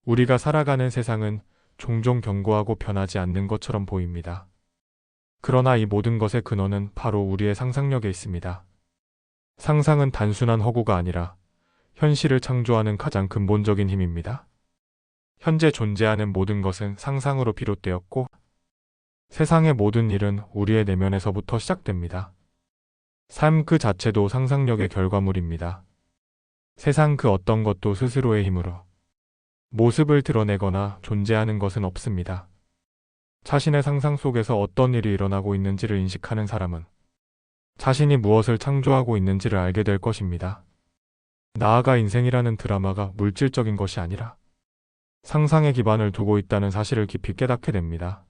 우리가 살아가는 세상은 종종 견고하고 변하지 않는 것처럼 보입니다. 그러나 이 모든 것의 근원은 바로 우리의 상상력에 있습니다. 상상은 단순한 허구가 아니라 현실을 창조하는 가장 근본적인 힘입니다. 현재 존재하는 모든 것은 상상으로 비롯되었고, 세상의 모든 일은 우리의 내면에서부터 시작됩니다. 삶 그 자체도 상상력의 결과물입니다. 세상 그 어떤 것도 스스로의 힘으로 모습을 드러내거나 존재하는 것은 없습니다. 자신의 상상 속에서 어떤 일이 일어나고 있는지를 인식하는 사람은 자신이 무엇을 창조하고 있는지를 알게 될 것입니다. 나아가 인생이라는 드라마가 물질적인 것이 아니라 상상에 기반을 두고 있다는 사실을 깊이 깨닫게 됩니다.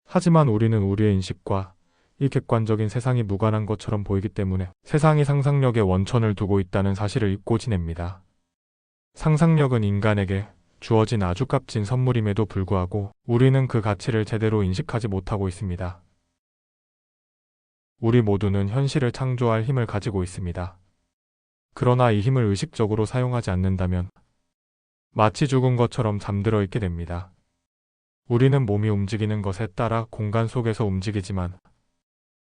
하지만 우리는 우리의 인식과 이 객관적인 세상이 무관한 것처럼 보이기 때문에 세상이 상상력의 원천을 두고 있다는 사실을 잊고 지냅니다. 상상력은 인간에게 주어진 아주 값진 선물임에도 불구하고 우리는 그 가치를 제대로 인식하지 못하고 있습니다. 우리 모두는 현실을 창조할 힘을 가지고 있습니다. 그러나 이 힘을 의식적으로 사용하지 않는다면 마치 죽은 것처럼 잠들어 있게 됩니다. 우리는 몸이 움직이는 것에 따라 공간 속에서 움직이지만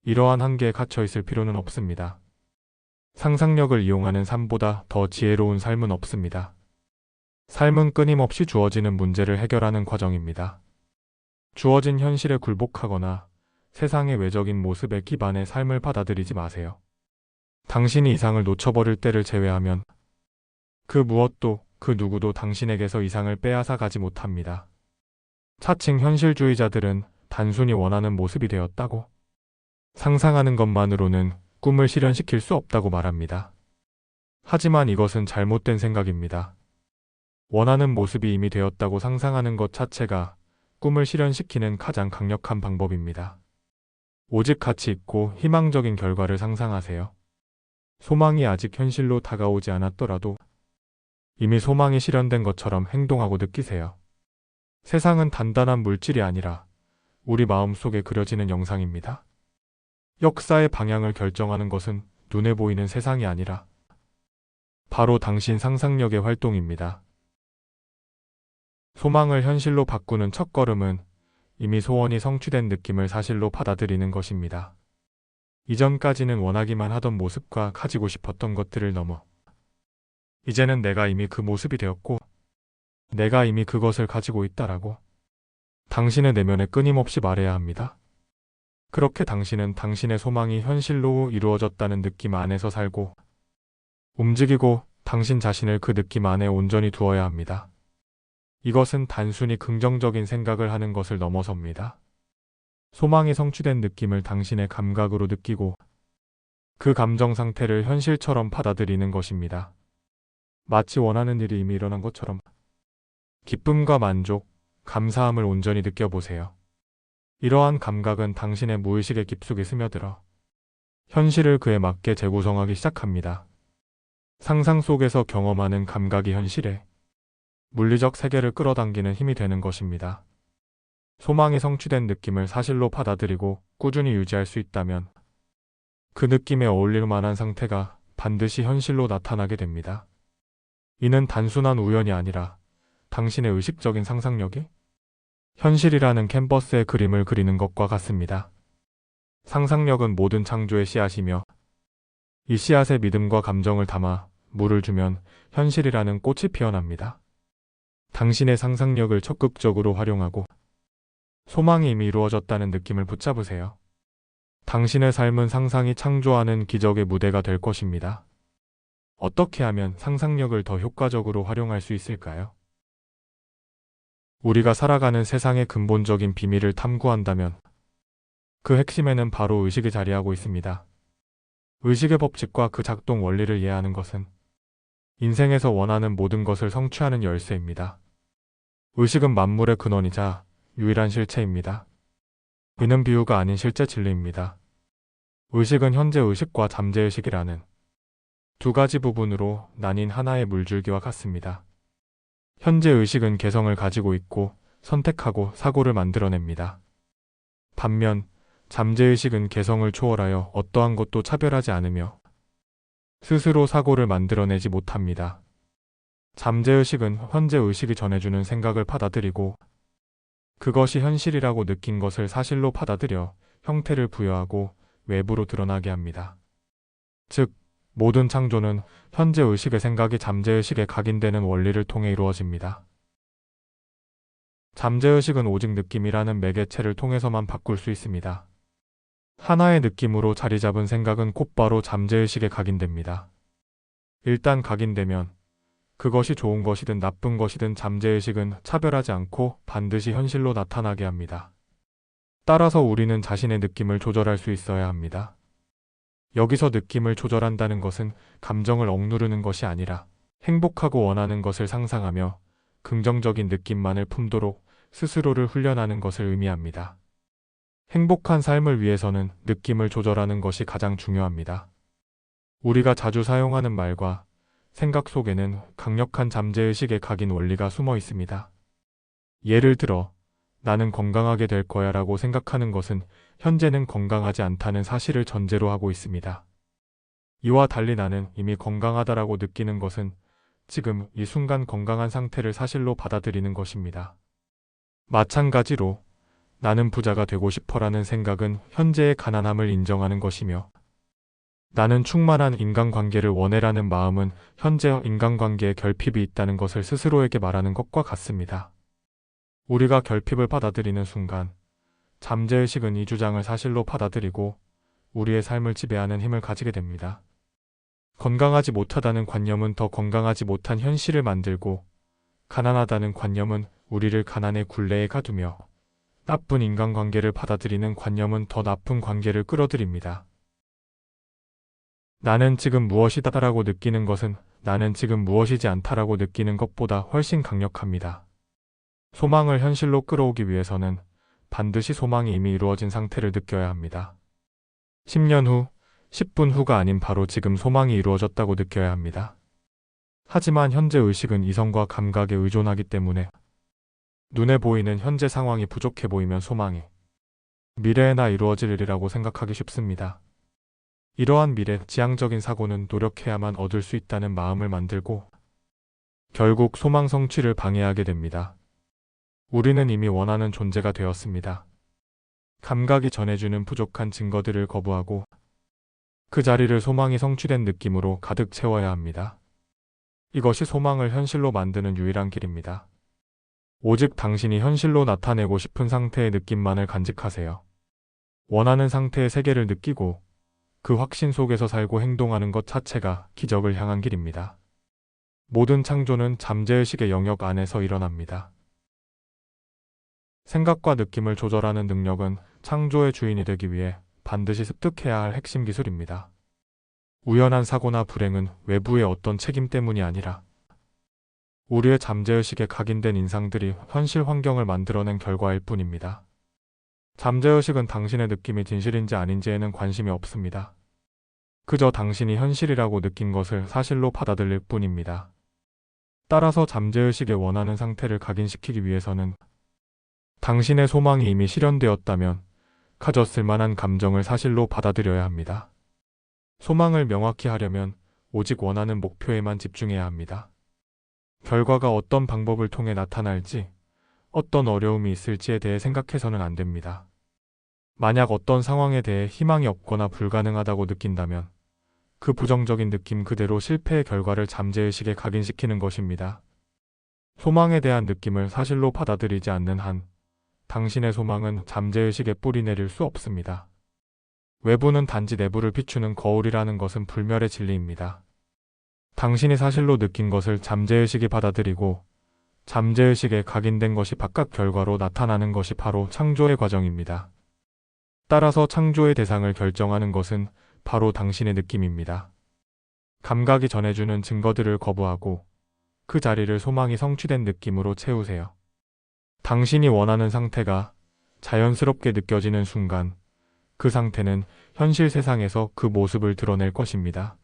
이러한 한계에 갇혀 있을 필요는 없습니다. 상상력을 이용하는 삶보다 더 지혜로운 삶은 없습니다. 삶은 끊임없이 주어지는 문제를 해결하는 과정입니다. 주어진 현실에 굴복하거나 세상의 외적인 모습에 기반해 삶을 받아들이지 마세요. 당신이 이상을 놓쳐버릴 때를 제외하면 그 무엇도 그 누구도 당신에게서 이상을 빼앗아 가지 못합니다. 차칭 현실주의자들은 단순히 원하는 모습이 되었다고 상상하는 것만으로는 꿈을 실현시킬 수 없다고 말합니다. 하지만 이것은 잘못된 생각입니다. 원하는 모습이 이미 되었다고 상상하는 것 자체가 꿈을 실현시키는 가장 강력한 방법입니다. 오직 가치 있고 희망적인 결과를 상상하세요. 소망이 아직 현실로 다가오지 않았더라도 이미 소망이 실현된 것처럼 행동하고 느끼세요. 세상은 단단한 물질이 아니라 우리 마음속에 그려지는 영상입니다. 역사의 방향을 결정하는 것은 눈에 보이는 세상이 아니라 바로 당신 상상력의 활동입니다. 소망을 현실로 바꾸는 첫걸음은 이미 소원이 성취된 느낌을 사실로 받아들이는 것입니다. 이전까지는 원하기만 하던 모습과 가지고 싶었던 것들을 넘어 이제는 내가 이미 그 모습이 되었고 내가 이미 그것을 가지고 있다라고 당신의 내면에 끊임없이 말해야 합니다. 그렇게 당신은 당신의 소망이 현실로 이루어졌다는 느낌 안에서 살고 움직이고 당신 자신을 그 느낌 안에 온전히 두어야 합니다. 이것은 단순히 긍정적인 생각을 하는 것을 넘어섭니다. 소망이 성취된 느낌을 당신의 감각으로 느끼고 그 감정 상태를 현실처럼 받아들이는 것입니다. 마치 원하는 일이 이미 일어난 것처럼 기쁨과 만족, 감사함을 온전히 느껴보세요. 이러한 감각은 당신의 무의식의 깊숙이 스며들어 현실을 그에 맞게 재구성하기 시작합니다. 상상 속에서 경험하는 감각이 현실에 물리적 세계를 끌어당기는 힘이 되는 것입니다. 소망이 성취된 느낌을 사실로 받아들이고 꾸준히 유지할 수 있다면 그 느낌에 어울릴 만한 상태가 반드시 현실로 나타나게 됩니다. 이는 단순한 우연이 아니라 당신의 의식적인 상상력이 현실이라는 캔버스에 그림을 그리는 것과 같습니다. 상상력은 모든 창조의 씨앗이며 이 씨앗에 믿음과 감정을 담아 물을 주면 현실이라는 꽃이 피어납니다. 당신의 상상력을 적극적으로 활용하고 소망이 이미 이루어졌다는 느낌을 붙잡으세요. 당신의 삶은 상상이 창조하는 기적의 무대가 될 것입니다. 어떻게 하면 상상력을 더 효과적으로 활용할 수 있을까요? 우리가 살아가는 세상의 근본적인 비밀을 탐구한다면 그 핵심에는 바로 의식이 자리하고 있습니다. 의식의 법칙과 그 작동 원리를 이해하는 것은 인생에서 원하는 모든 것을 성취하는 열쇠입니다. 의식은 만물의 근원이자 유일한 실체입니다. 이는 비유가 아닌 실제 진리입니다. 의식은 현재 의식과 잠재 의식이라는 두 가지 부분으로 나뉜 하나의 물줄기와 같습니다. 현재 의식은 개성을 가지고 있고 선택하고 사고를 만들어냅니다. 반면 잠재의식은 개성을 초월하여 어떠한 것도 차별하지 않으며 스스로 사고를 만들어내지 못합니다. 잠재의식은 현재의식이 전해주는 생각을 받아들이고 그것이 현실이라고 느낀 것을 사실로 받아들여 형태를 부여하고 외부로 드러나게 합니다. 즉, 모든 창조는 현재의식의 생각이 잠재의식에 각인되는 원리를 통해 이루어집니다. 잠재의식은 오직 느낌이라는 매개체를 통해서만 바꿀 수 있습니다. 하나의 느낌으로 자리 잡은 생각은 곧바로 잠재의식에 각인됩니다. 일단 각인되면 그것이 좋은 것이든 나쁜 것이든 잠재의식은 차별하지 않고 반드시 현실로 나타나게 합니다. 따라서 우리는 자신의 느낌을 조절할 수 있어야 합니다. 여기서 느낌을 조절한다는 것은 감정을 억누르는 것이 아니라 행복하고 원하는 것을 상상하며 긍정적인 느낌만을 품도록 스스로를 훈련하는 것을 의미합니다. 행복한 삶을 위해서는 느낌을 조절하는 것이 가장 중요합니다. 우리가 자주 사용하는 말과 생각 속에는 강력한 잠재의식에 각인 원리가 숨어 있습니다. 예를 들어, 나는 건강하게 될 거야 라고 생각하는 것은 현재는 건강하지 않다는 사실을 전제로 하고 있습니다. 이와 달리 나는 이미 건강하다라고 느끼는 것은 지금 이 순간 건강한 상태를 사실로 받아들이는 것입니다. 마찬가지로 나는 부자가 되고 싶어라는 생각은 현재의 가난함을 인정하는 것이며 나는 충만한 인간관계를 원해라는 마음은 현재 인간관계에 결핍이 있다는 것을 스스로에게 말하는 것과 같습니다. 우리가 결핍을 받아들이는 순간 잠재의식은 이 주장을 사실로 받아들이고 우리의 삶을 지배하는 힘을 가지게 됩니다. 건강하지 못하다는 관념은 더 건강하지 못한 현실을 만들고 가난하다는 관념은 우리를 가난의 굴레에 가두며 나쁜 인간관계를 받아들이는 관념은 더 나쁜 관계를 끌어들입니다. 나는 지금 무엇이다라고 느끼는 것은 나는 지금 무엇이지 않다라고 느끼는 것보다 훨씬 강력합니다. 소망을 현실로 끌어오기 위해서는 반드시 소망이 이미 이루어진 상태를 느껴야 합니다. 10년 후, 10분 후가 아닌 바로 지금 소망이 이루어졌다고 느껴야 합니다. 하지만 현재 의식은 이성과 감각에 의존하기 때문에 눈에 보이는 현재 상황이 부족해 보이면 소망이 미래에나 이루어질 일이라고 생각하기 쉽습니다. 이러한 미래 지향적인 사고는 노력해야만 얻을 수 있다는 마음을 만들고 결국 소망 성취를 방해하게 됩니다. 우리는 이미 원하는 존재가 되었습니다. 감각이 전해주는 부족한 증거들을 거부하고 그 자리를 소망이 성취된 느낌으로 가득 채워야 합니다. 이것이 소망을 현실로 만드는 유일한 길입니다. 오직 당신이 현실로 나타내고 싶은 상태의 느낌만을 간직하세요. 원하는 상태의 세계를 느끼고 그 확신 속에서 살고 행동하는 것 자체가 기적을 향한 길입니다. 모든 창조는 잠재의식의 영역 안에서 일어납니다. 생각과 느낌을 조절하는 능력은 창조의 주인이 되기 위해 반드시 습득해야 할 핵심 기술입니다. 우연한 사고나 불행은 외부의 어떤 책임 때문이 아니라 우리의 잠재의식에 각인된 인상들이 현실 환경을 만들어낸 결과일 뿐입니다. 잠재의식은 당신의 느낌이 진실인지 아닌지에는 관심이 없습니다. 그저 당신이 현실이라고 느낀 것을 사실로 받아들일 뿐입니다. 따라서 잠재의식의 원하는 상태를 각인시키기 위해서는 당신의 소망이 이미 실현되었다면 가졌을 만한 감정을 사실로 받아들여야 합니다. 소망을 명확히 하려면 오직 원하는 목표에만 집중해야 합니다. 결과가 어떤 방법을 통해 나타날지, 어떤 어려움이 있을지에 대해 생각해서는 안 됩니다. 만약 어떤 상황에 대해 희망이 없거나 불가능하다고 느낀다면 그 부정적인 느낌 그대로 실패의 결과를 잠재의식에 각인시키는 것입니다. 소망에 대한 느낌을 사실로 받아들이지 않는 한 당신의 소망은 잠재의식에 뿌리 내릴 수 없습니다. 외부는 단지 내부를 비추는 거울이라는 것은 불멸의 진리입니다. 당신이 사실로 느낀 것을 잠재의식이 받아들이고 잠재의식에 각인된 것이 바깥 결과로 나타나는 것이 바로 창조의 과정입니다. 따라서 창조의 대상을 결정하는 것은 바로 당신의 느낌입니다. 감각이 전해주는 증거들을 거부하고 그 자리를 소망이 성취된 느낌으로 채우세요. 당신이 원하는 상태가 자연스럽게 느껴지는 순간 그 상태는 현실 세상에서 그 모습을 드러낼 것입니다.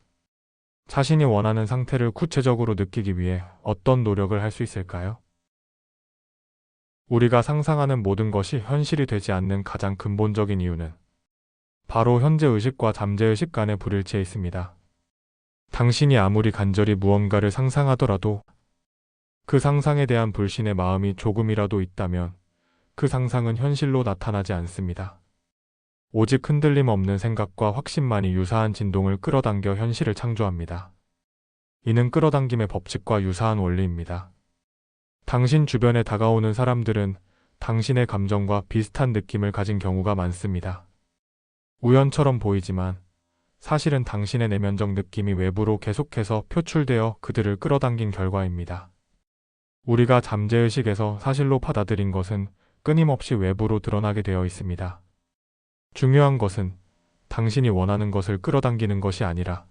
자신이 원하는 상태를 구체적으로 느끼기 위해 어떤 노력을 할 수 있을까요? 우리가 상상하는 모든 것이 현실이 되지 않는 가장 근본적인 이유는 바로 현재의식과 잠재의식 간의 불일치에 있습니다. 당신이 아무리 간절히 무언가를 상상하더라도 그 상상에 대한 불신의 마음이 조금이라도 있다면 그 상상은 현실로 나타나지 않습니다. 오직 흔들림 없는 생각과 확신만이 유사한 진동을 끌어당겨 현실을 창조합니다. 이는 끌어당김의 법칙과 유사한 원리입니다. 당신 주변에 다가오는 사람들은 당신의 감정과 비슷한 느낌을 가진 경우가 많습니다. 우연처럼 보이지만 사실은 당신의 내면적 느낌이 외부로 계속해서 표출되어 그들을 끌어당긴 결과입니다. 우리가 잠재의식에서 사실로 받아들인 것은 끊임없이 외부로 드러나게 되어 있습니다. 중요한 것은 당신이 원하는 것을 끌어당기는 것이 아니라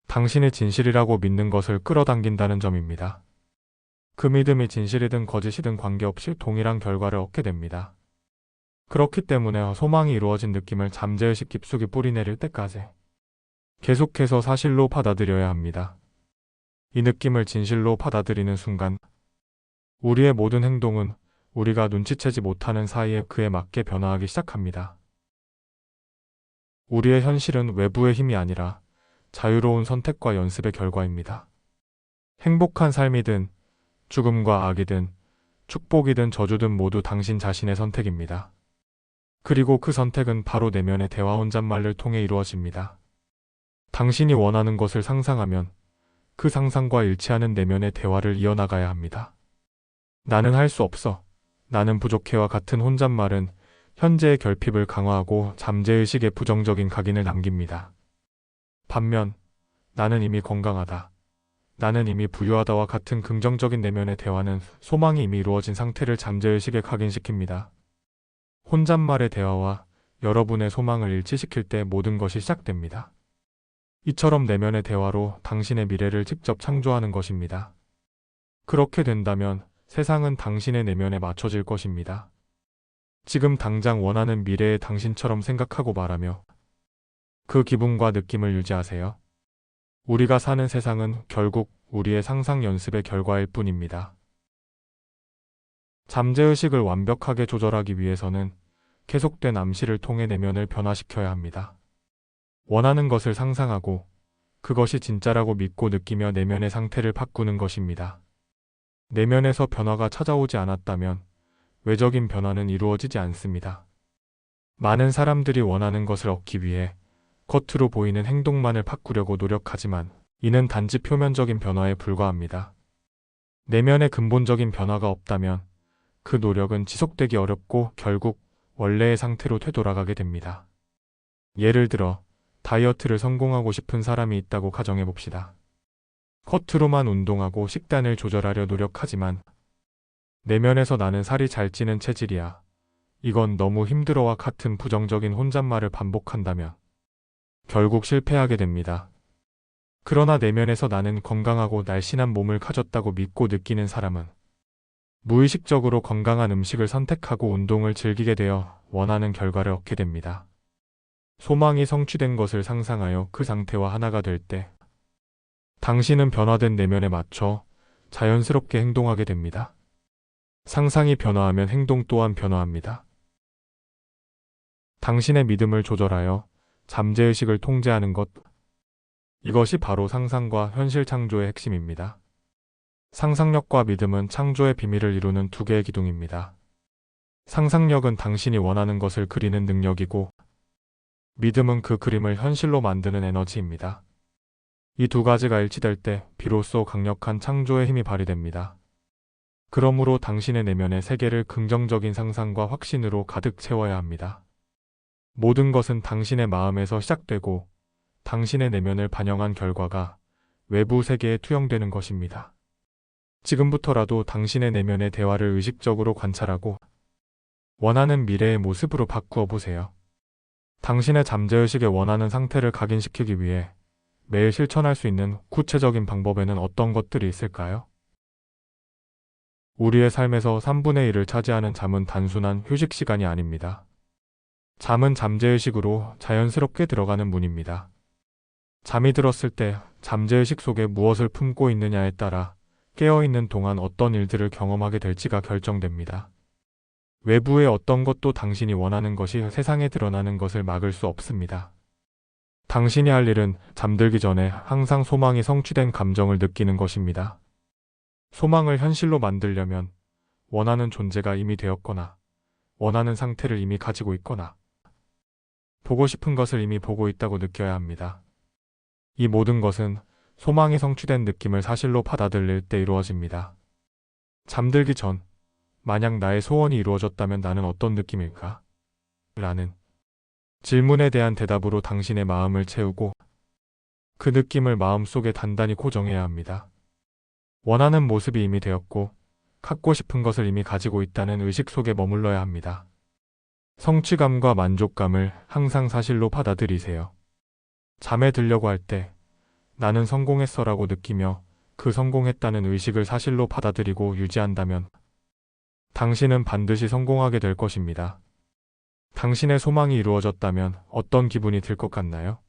당신이 진실이라고 믿는 것을 끌어당긴다는 점입니다. 그 믿음이 진실이든 거짓이든 관계없이 동일한 결과를 얻게 됩니다. 그렇기 때문에 소망이 이루어진 느낌을 잠재의식 깊숙이 뿌리내릴 때까지 계속해서 사실로 받아들여야 합니다. 이 느낌을 진실로 받아들이는 순간 우리의 모든 행동은 우리가 눈치채지 못하는 사이에 그에 맞게 변화하기 시작합니다. 우리의 현실은 외부의 힘이 아니라 자유로운 선택과 연습의 결과입니다. 행복한 삶이든 죽음과 악이든 축복이든 저주든 모두 당신 자신의 선택입니다. 그리고 그 선택은 바로 내면의 대화 혼잣말을 통해 이루어집니다. 당신이 원하는 것을 상상하면 그 상상과 일치하는 내면의 대화를 이어나가야 합니다. 나는 할 수 없어. 나는 부족해와 같은 혼잣말은 현재의 결핍을 강화하고 잠재의식에 부정적인 각인을 남깁니다. 반면 나는 이미 건강하다. 나는 이미 부유하다와 같은 긍정적인 내면의 대화는 소망이 이미 이루어진 상태를 잠재의식에 각인시킵니다. 혼잣말의 대화와 여러분의 소망을 일치시킬 때 모든 것이 시작됩니다. 이처럼 내면의 대화로 당신의 미래를 직접 창조하는 것입니다. 그렇게 된다면 세상은 당신의 내면에 맞춰질 것입니다. 지금 당장 원하는 미래의 당신처럼 생각하고 말하며 그 기분과 느낌을 유지하세요. 우리가 사는 세상은 결국 우리의 상상 연습의 결과일 뿐입니다. 잠재의식을 완벽하게 조절하기 위해서는 계속된 암시를 통해 내면을 변화시켜야 합니다. 원하는 것을 상상하고 그것이 진짜라고 믿고 느끼며 내면의 상태를 바꾸는 것입니다. 내면에서 변화가 찾아오지 않았다면 외적인 변화는 이루어지지 않습니다. 많은 사람들이 원하는 것을 얻기 위해 겉으로 보이는 행동만을 바꾸려고 노력하지만 이는 단지 표면적인 변화에 불과합니다. 내면의 근본적인 변화가 없다면 그 노력은 지속되기 어렵고 결국 원래의 상태로 되돌아가게 됩니다. 예를 들어 다이어트를 성공하고 싶은 사람이 있다고 가정해 봅시다. 겉으로만 운동하고 식단을 조절하려 노력하지만 내면에서 나는 살이 잘 찌는 체질이야. 이건 너무 힘들어와 같은 부정적인 혼잣말을 반복한다면 결국 실패하게 됩니다. 그러나 내면에서 나는 건강하고 날씬한 몸을 가졌다고 믿고 느끼는 사람은 무의식적으로 건강한 음식을 선택하고 운동을 즐기게 되어 원하는 결과를 얻게 됩니다. 소망이 성취된 것을 상상하여 그 상태와 하나가 될 때 당신은 변화된 내면에 맞춰 자연스럽게 행동하게 됩니다. 상상이 변화하면 행동 또한 변화합니다. 당신의 믿음을 조절하여 잠재의식을 통제하는 것, 이것이 바로 상상과 현실 창조의 핵심입니다. 상상력과 믿음은 창조의 비밀을 이루는 두 개의 기둥입니다. 상상력은 당신이 원하는 것을 그리는 능력이고 믿음은 그 그림을 현실로 만드는 에너지입니다. 이 두 가지가 일치될 때 비로소 강력한 창조의 힘이 발휘됩니다. 그러므로 당신의 내면의 세계를 긍정적인 상상과 확신으로 가득 채워야 합니다. 모든 것은 당신의 마음에서 시작되고 당신의 내면을 반영한 결과가 외부 세계에 투영되는 것입니다. 지금부터라도 당신의 내면의 대화를 의식적으로 관찰하고 원하는 미래의 모습으로 바꾸어 보세요. 당신의 잠재의식에 원하는 상태를 각인시키기 위해 매일 실천할 수 있는 구체적인 방법에는 어떤 것들이 있을까요? 우리의 삶에서 3분의 1을 차지하는 잠은 단순한 휴식 시간이 아닙니다. 잠은 잠재의식으로 자연스럽게 들어가는 문입니다. 잠이 들었을 때 잠재의식 속에 무엇을 품고 있느냐에 따라 깨어있는 동안 어떤 일들을 경험하게 될지가 결정됩니다. 외부의 어떤 것도 당신이 원하는 것이 세상에 드러나는 것을 막을 수 없습니다. 당신이 할 일은 잠들기 전에 항상 소망이 성취된 감정을 느끼는 것입니다. 소망을 현실로 만들려면 원하는 존재가 이미 되었거나 원하는 상태를 이미 가지고 있거나 보고 싶은 것을 이미 보고 있다고 느껴야 합니다. 이 모든 것은 소망이 성취된 느낌을 사실로 받아들일 때 이루어집니다. 잠들기 전, 만약 나의 소원이 이루어졌다면 나는 어떤 느낌일까? 라는 질문에 대한 대답으로 당신의 마음을 채우고 그 느낌을 마음속에 단단히 고정해야 합니다. 원하는 모습이 이미 되었고 갖고 싶은 것을 이미 가지고 있다는 의식 속에 머물러야 합니다. 성취감과 만족감을 항상 사실로 받아들이세요. 잠에 들려고 할 때 나는 성공했어라고 느끼며 그 성공했다는 의식을 사실로 받아들이고 유지한다면 당신은 반드시 성공하게 될 것입니다. 당신의 소망이 이루어졌다면 어떤 기분이 들 것 같나요?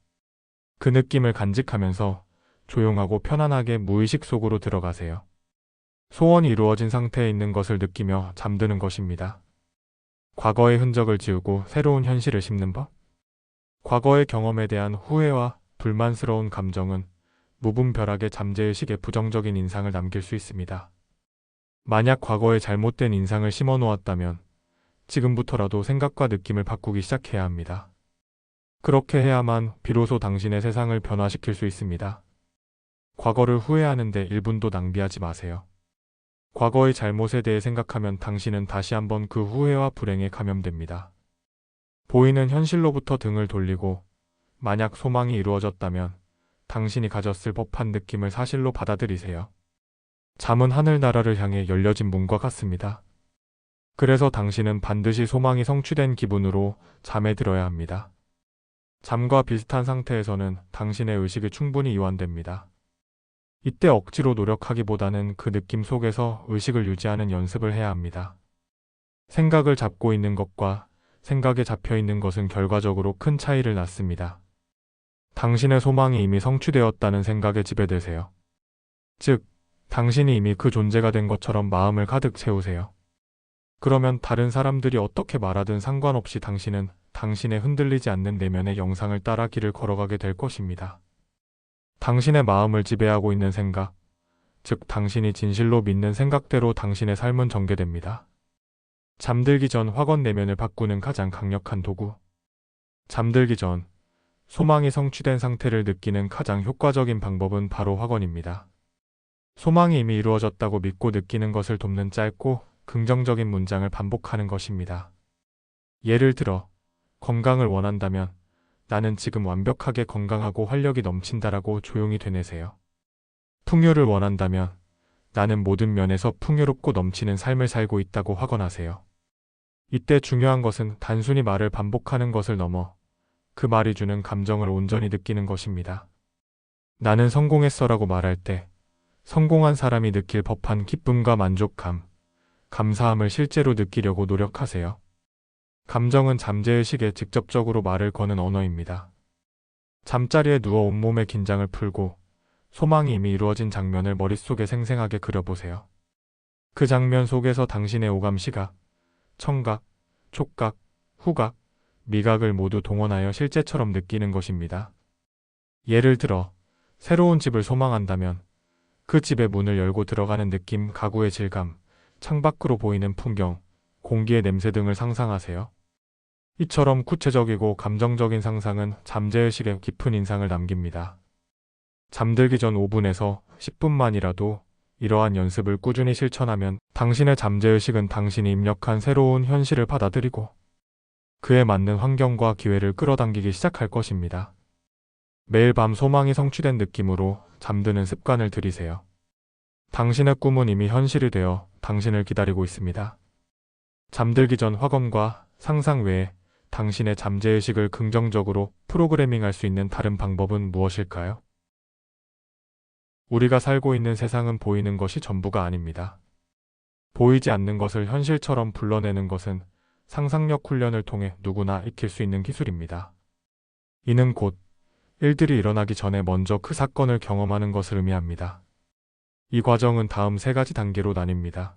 그 느낌을 간직하면서 조용하고 편안하게 무의식 속으로 들어가세요. 소원이 이루어진 상태에 있는 것을 느끼며 잠드는 것입니다. 과거의 흔적을 지우고 새로운 현실을 심는 법? 과거의 경험에 대한 후회와 불만스러운 감정은 무분별하게 잠재의식에 부정적인 인상을 남길 수 있습니다. 만약 과거에 잘못된 인상을 심어 놓았다면 지금부터라도 생각과 느낌을 바꾸기 시작해야 합니다. 그렇게 해야만 비로소 당신의 세상을 변화시킬 수 있습니다. 과거를 후회하는데 1분도 낭비하지 마세요. 과거의 잘못에 대해 생각하면 당신은 다시 한번 그 후회와 불행에 감염됩니다. 보이는 현실로부터 등을 돌리고 만약 소망이 이루어졌다면 당신이 가졌을 법한 느낌을 사실로 받아들이세요. 잠은 하늘나라를 향해 열려진 문과 같습니다. 그래서 당신은 반드시 소망이 성취된 기분으로 잠에 들어야 합니다. 잠과 비슷한 상태에서는 당신의 의식이 충분히 이완됩니다. 이때 억지로 노력하기보다는 그 느낌 속에서 의식을 유지하는 연습을 해야 합니다. 생각을 잡고 있는 것과 생각에 잡혀 있는 것은 결과적으로 큰 차이를 낳습니다. 당신의 소망이 이미 성취되었다는 생각에 지배되세요. 즉, 당신이 이미 그 존재가 된 것처럼 마음을 가득 채우세요. 그러면 다른 사람들이 어떻게 말하든 상관없이 당신은 당신의 흔들리지 않는 내면의 영상을 따라 길을 걸어가게 될 것입니다. 당신의 마음을 지배하고 있는 생각, 즉 당신이 진실로 믿는 생각대로 당신의 삶은 전개됩니다. 잠들기 전 확언 내면을 바꾸는 가장 강력한 도구. 잠들기 전 소망이 성취된 상태를 느끼는 가장 효과적인 방법은 바로 확언입니다. 소망이 이미 이루어졌다고 믿고 느끼는 것을 돕는 짧고 긍정적인 문장을 반복하는 것입니다. 예를 들어, 건강을 원한다면 나는 지금 완벽하게 건강하고 활력이 넘친다라고 조용히 되뇌세요. 풍요를 원한다면 나는 모든 면에서 풍요롭고 넘치는 삶을 살고 있다고 확언하세요. 이때 중요한 것은 단순히 말을 반복하는 것을 넘어 그 말이 주는 감정을 온전히 느끼는 것입니다. 나는 성공했어라고 말할 때 성공한 사람이 느낄 법한 기쁨과 만족감, 감사함을 실제로 느끼려고 노력하세요. 감정은 잠재의식에 직접적으로 말을 거는 언어입니다. 잠자리에 누워 온몸의 긴장을 풀고 소망이 이미 이루어진 장면을 머릿속에 생생하게 그려보세요. 그 장면 속에서 당신의 오감 시각, 청각, 촉각, 후각, 미각을 모두 동원하여 실제처럼 느끼는 것입니다. 예를 들어, 새로운 집을 소망한다면 그 집의 문을 열고 들어가는 느낌, 가구의 질감, 창밖으로 보이는 풍경, 공기의 냄새 등을 상상하세요. 이처럼 구체적이고 감정적인 상상은 잠재의식에 깊은 인상을 남깁니다. 잠들기 전 5분에서 10분만이라도 이러한 연습을 꾸준히 실천하면 당신의 잠재의식은 당신이 입력한 새로운 현실을 받아들이고 그에 맞는 환경과 기회를 끌어당기기 시작할 것입니다. 매일 밤 소망이 성취된 느낌으로 잠드는 습관을 들이세요. 당신의 꿈은 이미 현실이 되어 당신을 기다리고 있습니다. 잠들기 전 확언과 상상 외에 당신의 잠재의식을 긍정적으로 프로그래밍할 수 있는 다른 방법은 무엇일까요? 우리가 살고 있는 세상은 보이는 것이 전부가 아닙니다. 보이지 않는 것을 현실처럼 불러내는 것은 상상력 훈련을 통해 누구나 익힐 수 있는 기술입니다. 이는 곧 일들이 일어나기 전에 먼저 그 사건을 경험하는 것을 의미합니다. 이 과정은 다음 3가지 단계로 나뉩니다.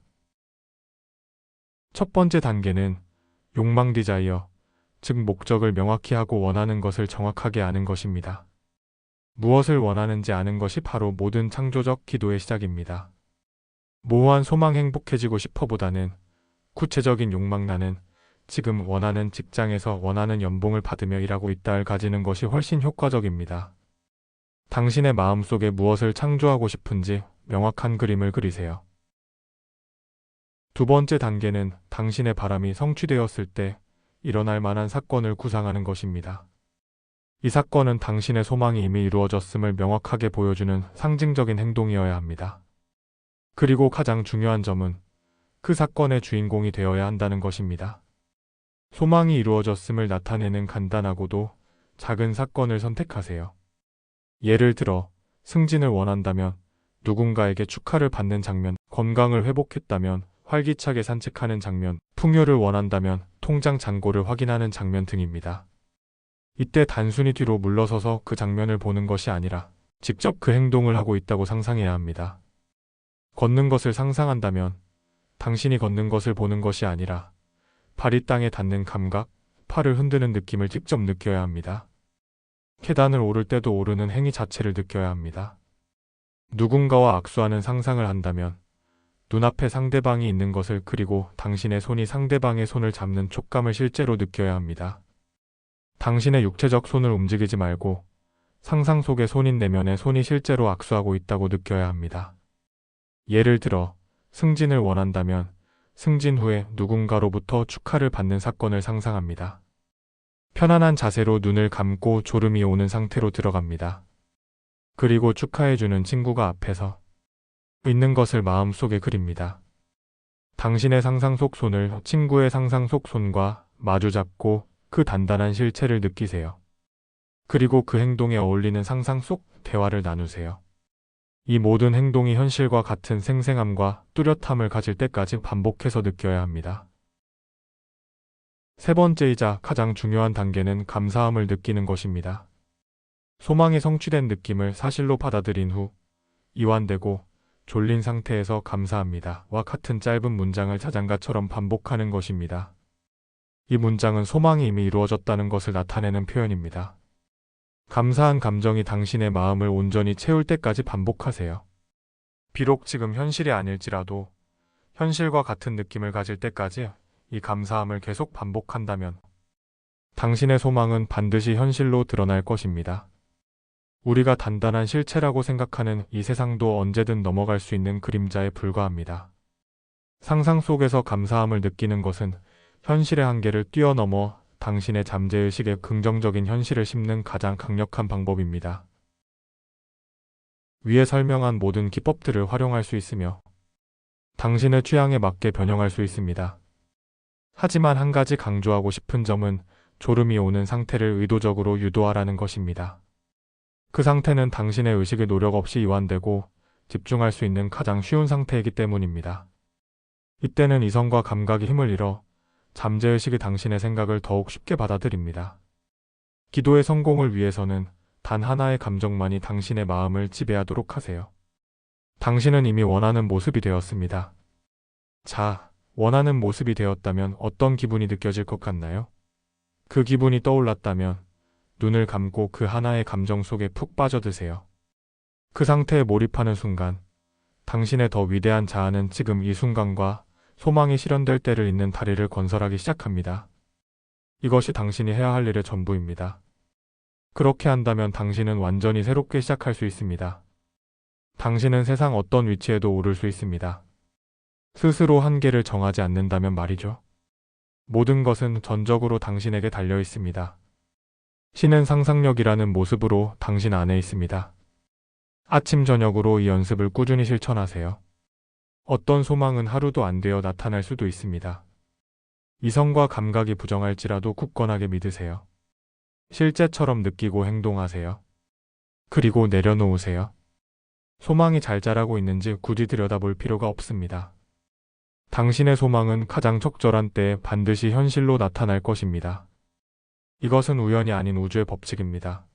첫 번째 단계는 욕망 디자이어, 즉 목적을 명확히 하고 원하는 것을 정확하게 아는 것입니다. 무엇을 원하는지 아는 것이 바로 모든 창조적 기도의 시작입니다. 모호한 소망 행복해지고 싶어보다는 구체적인 욕망 나는 지금 원하는 직장에서 원하는 연봉을 받으며 일하고 있다를 가지는 것이 훨씬 효과적입니다. 당신의 마음속에 무엇을 창조하고 싶은지 명확한 그림을 그리세요. 두 번째 단계는 당신의 바람이 성취되었을 때 일어날 만한 사건을 구상하는 것입니다. 이 사건은 당신의 소망이 이미 이루어졌음을 명확하게 보여주는 상징적인 행동이어야 합니다. 그리고 가장 중요한 점은 그 사건의 주인공이 되어야 한다는 것입니다. 소망이 이루어졌음을 나타내는 간단하고도 작은 사건을 선택하세요. 예를 들어 승진을 원한다면 누군가에게 축하를 받는 장면, 건강을 회복했다면 활기차게 산책하는 장면, 풍요를 원한다면 통장 잔고를 확인하는 장면 등입니다. 이때 단순히 뒤로 물러서서 그 장면을 보는 것이 아니라 직접 그 행동을 하고 있다고 상상해야 합니다. 걷는 것을 상상한다면 당신이 걷는 것을 보는 것이 아니라 발이 땅에 닿는 감각, 팔을 흔드는 느낌을 직접 느껴야 합니다. 계단을 오를 때도 오르는 행위 자체를 느껴야 합니다. 누군가와 악수하는 상상을 한다면 눈앞에 상대방이 있는 것을 그리고 당신의 손이 상대방의 손을 잡는 촉감을 실제로 느껴야 합니다. 당신의 육체적 손을 움직이지 말고 상상 속의 손인 내면의 손이 실제로 악수하고 있다고 느껴야 합니다. 예를 들어 승진을 원한다면 승진 후에 누군가로부터 축하를 받는 사건을 상상합니다. 편안한 자세로 눈을 감고 졸음이 오는 상태로 들어갑니다. 그리고 축하해주는 친구가 앞에서 있는 것을 마음속에 그립니다. 당신의 상상 속 손을 친구의 상상 속 손과 마주 잡고 그 단단한 실체를 느끼세요. 그리고 그 행동에 어울리는 상상 속 대화를 나누세요. 이 모든 행동이 현실과 같은 생생함과 뚜렷함을 가질 때까지 반복해서 느껴야 합니다. 세 번째이자 가장 중요한 단계는 감사함을 느끼는 것입니다. 소망이 성취된 느낌을 사실로 받아들인 후 이완되고 졸린 상태에서 감사합니다와 같은 짧은 문장을 자장가처럼 반복하는 것입니다. 이 문장은 소망이 이미 이루어졌다는 것을 나타내는 표현입니다. 감사한 감정이 당신의 마음을 온전히 채울 때까지 반복하세요. 비록 지금 현실이 아닐지라도 현실과 같은 느낌을 가질 때까지 이 감사함을 계속 반복한다면 당신의 소망은 반드시 현실로 드러날 것입니다. 우리가 단단한 실체라고 생각하는 이 세상도 언제든 넘어갈 수 있는 그림자에 불과합니다. 상상 속에서 감사함을 느끼는 것은 현실의 한계를 뛰어넘어 당신의 잠재의식에 긍정적인 현실을 심는 가장 강력한 방법입니다. 위에 설명한 모든 기법들을 활용할 수 있으며 당신의 취향에 맞게 변형할 수 있습니다. 하지만 한 가지 강조하고 싶은 점은 졸음이 오는 상태를 의도적으로 유도하라는 것입니다. 그 상태는 당신의 의식의 노력 없이 이완되고 집중할 수 있는 가장 쉬운 상태이기 때문입니다. 이때는 이성과 감각이 힘을 잃어 잠재의식이 당신의 생각을 더욱 쉽게 받아들입니다. 기도의 성공을 위해서는 단 하나의 감정만이 당신의 마음을 지배하도록 하세요. 당신은 이미 원하는 모습이 되었습니다. 자, 원하는 모습이 되었다면 어떤 기분이 느껴질 것 같나요? 그 기분이 떠올랐다면 눈을 감고 그 하나의 감정 속에 푹 빠져드세요. 그 상태에 몰입하는 순간 당신의 더 위대한 자아는 지금 이 순간과 소망이 실현될 때를 잇는 다리를 건설하기 시작합니다. 이것이 당신이 해야 할 일의 전부입니다. 그렇게 한다면 당신은 완전히 새롭게 시작할 수 있습니다. 당신은 세상 어떤 위치에도 오를 수 있습니다. 스스로 한계를 정하지 않는다면 말이죠. 모든 것은 전적으로 당신에게 달려 있습니다. 신은 상상력이라는 모습으로 당신 안에 있습니다. 아침 저녁으로 이 연습을 꾸준히 실천하세요. 어떤 소망은 하루도 안 되어 나타날 수도 있습니다. 이성과 감각이 부정할지라도 굳건하게 믿으세요. 실제처럼 느끼고 행동하세요. 그리고 내려놓으세요. 소망이 잘 자라고 있는지 굳이 들여다볼 필요가 없습니다. 당신의 소망은 가장 적절한 때에 반드시 현실로 나타날 것입니다. 이것은 우연이 아닌 우주의 법칙입니다.